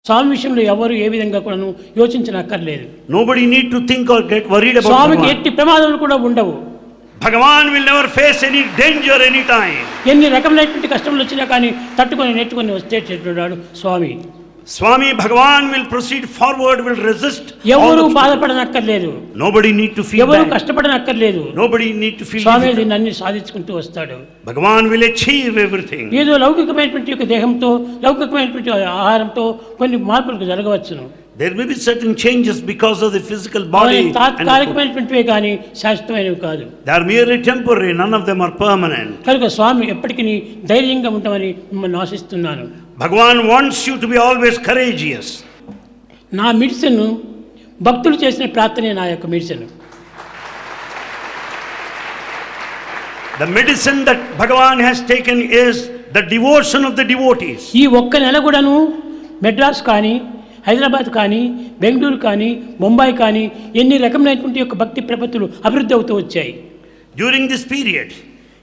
స్వామి విషయంలో ఎవరు ఏ విధంగా కూడా యోచించనక్కర్లేదు. Nobody need to think or get worried about స్వామికి ఎట్టి ప్రమాదాలు కూడా ఉండవు. Bhagavan will never face any danger any time. ఎన్ని రకమైనటువంటి కష్టములు వచ్చినా కానీ తట్టుకొని నెట్టుకొని వచ్చేటట్టున్నాడు స్వామి. Swami Bhagavan will proceed forward, will resist. ఎవరు బాధపడనక్కర్లేదు. Nobody need to feel ఎవరు bad. కష్టపడనక్కర్లేదు. Nobody need to feel స్వామి దీన్ని అన్ని సాధించుకుంటూ వస్తాడు. Bhagavan will achieve everything. ఏదో లౌకికమైనటువంటి యొక్క దేహంతో లౌకికమైనటువంటి ఆహారంతో కొన్ని మార్పులు జరగవచ్చును. There may be certain changes because of the physical body. తాత్కాలికమైనటువంటివే కానీ శాశ్వతమైనవి కాదు. They are merely temporary. None of them are permanent. కనుక స్వామి ఎప్పటికీ ధైర్యంగా ఉంటామని మిమ్మల్ని ఆశిస్తున్నాను. Bhagavan wants you to be always courageous. నా మెడిసిన్ భక్తులు చేసిన ప్రార్థనే నా యొక్క medicine. The medicine that Bhagavan has taken is the devotion of the devotees. ఈ ఒక్క నెల కూడాను మెడ్రాస్ కానీ హైదరాబాద్ కానీ బెంగళూరు కానీ ముంబై కానీ ఎన్ని రకమైనటువంటి యొక్క భక్తి ప్రపత్తులు అభివృద్ధి అవుతూ వచ్చాయి. During this period,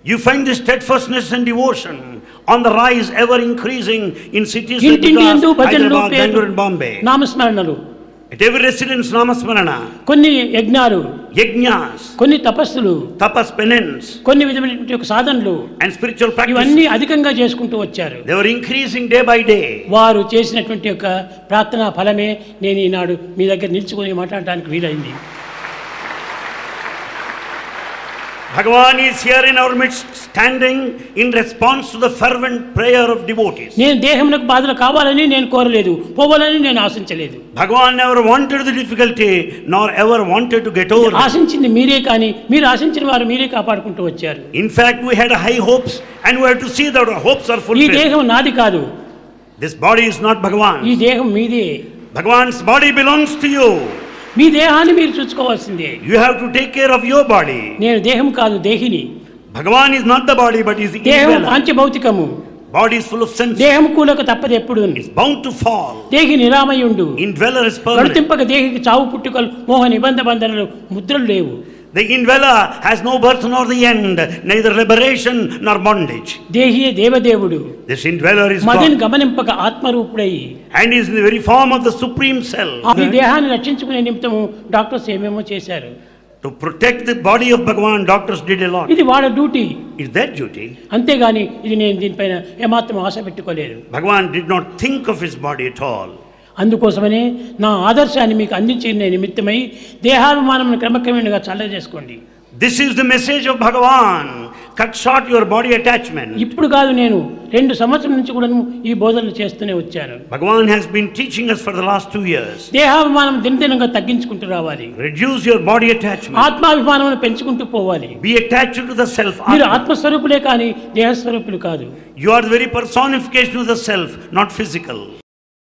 you find the steadfastness and devotion on the rise, ever increasing in cities like Hyderabad, Bangalore and Bombay. నామస్మరణలు, at every residence namasmarana, కొన్ని యజ్ఞాలు, yajnas, కొన్ని తపస్సులు, tapas, penance, కొన్ని విధమైనటువంటి యొక్క సాధనలు and spiritual practice. ఇవన్నీ అధికంగా చేసుకుంటూ వచ్చారు. They were increasing day by day. వారు చేసినటువంటి యొక్క ప్రార్థనా ఫలమే నేను ఈనాడు మీ దగ్గర నిల్చుకొని మాట్లాడడానికి వీలైంది. Bhagavan is here in our midst, standing in response to the fervent prayer of devotees. నేను దేహమునకు బాధలు కావాలని నేను కోరలేదు, పోవాలని నేను ఆశించలేదు. Bhagavan never wanted the difficulty, nor ever wanted to get over. ఆశించింది మీరే కానీ మీరు ఆశించిన వారు మీరే కాపాడుకుంటూ వచ్చారు. In fact, we had high hopes, and we had to see that our hopes are ఈ fulfilled. దేహం నాది కాదు. This body is not Bhagavan. ఈ దేహం మీదే. Bhagavan's body belongs to you. మీ దేహాన్ని మీరు చూసుకోవాల్సిందే. You have to take care of your body. నేను దేహం కాదు, దేహిని. Bhagavan is not the body, but is the దేహం indweller. పంచభౌతికము. Body is full of sense. దేహం కూలక తప్పదు ఎప్పుడు. It's bound to fall. దేహి నిరామయుండు. Indweller is permanent. గడుతింపక దేహికి చావు పుట్టుకలు మోహ నిబంధ బంధనలు ముద్రలు లేవు. The indweller has no birth nor the end, neither liberation nor bondage. దేహియే దేవదేవుడు. This indweller is మదిని God, గమనింపక ఆత్మరూపుడై and is in the very form of the supreme self. ఈ దేహాన్ని రక్షించుకునే నిమిత్తము డాక్టర్స్ ఏమేమో చేశారు. To protect the body of Bhagavan, doctors did a lot. ఇది వాళ్ళ duty. It's their duty. అంతేగాని ఇది నేను దీనిపైన ఏమాత్రం ఆశ పెట్టుకోలేదు. Bhagavan did not think of his body at all. అందుకోసమనే నా ఆదర్శాన్ని మీకు అందించిన నిమిత్తమై దేహాభిమానం క్రమక్రమేణగా చల్ల చేసుకోండి. This is the message of Bhagavan. Cut short your body attachment. ఇప్పుడు కాదు, నేను 2 సంవత్సరాల నుంచి కూడా ఈ బోధనలు చేస్తూనే వచ్చాను. Bhagavan has been teaching us for the last 2 years. దేహాభిమానం దినదినంగా తగ్గించుకుంటూ రావాలి. Reduce your body attachment. ఆత్మాభిమానం పెంచుకుంటూ పోవాలి. Be attached to the self. మీరు ఆత్మస్వరూపులే కానీ దేహస్వరూపులు కాదు. You are the very personification of the self, not physical.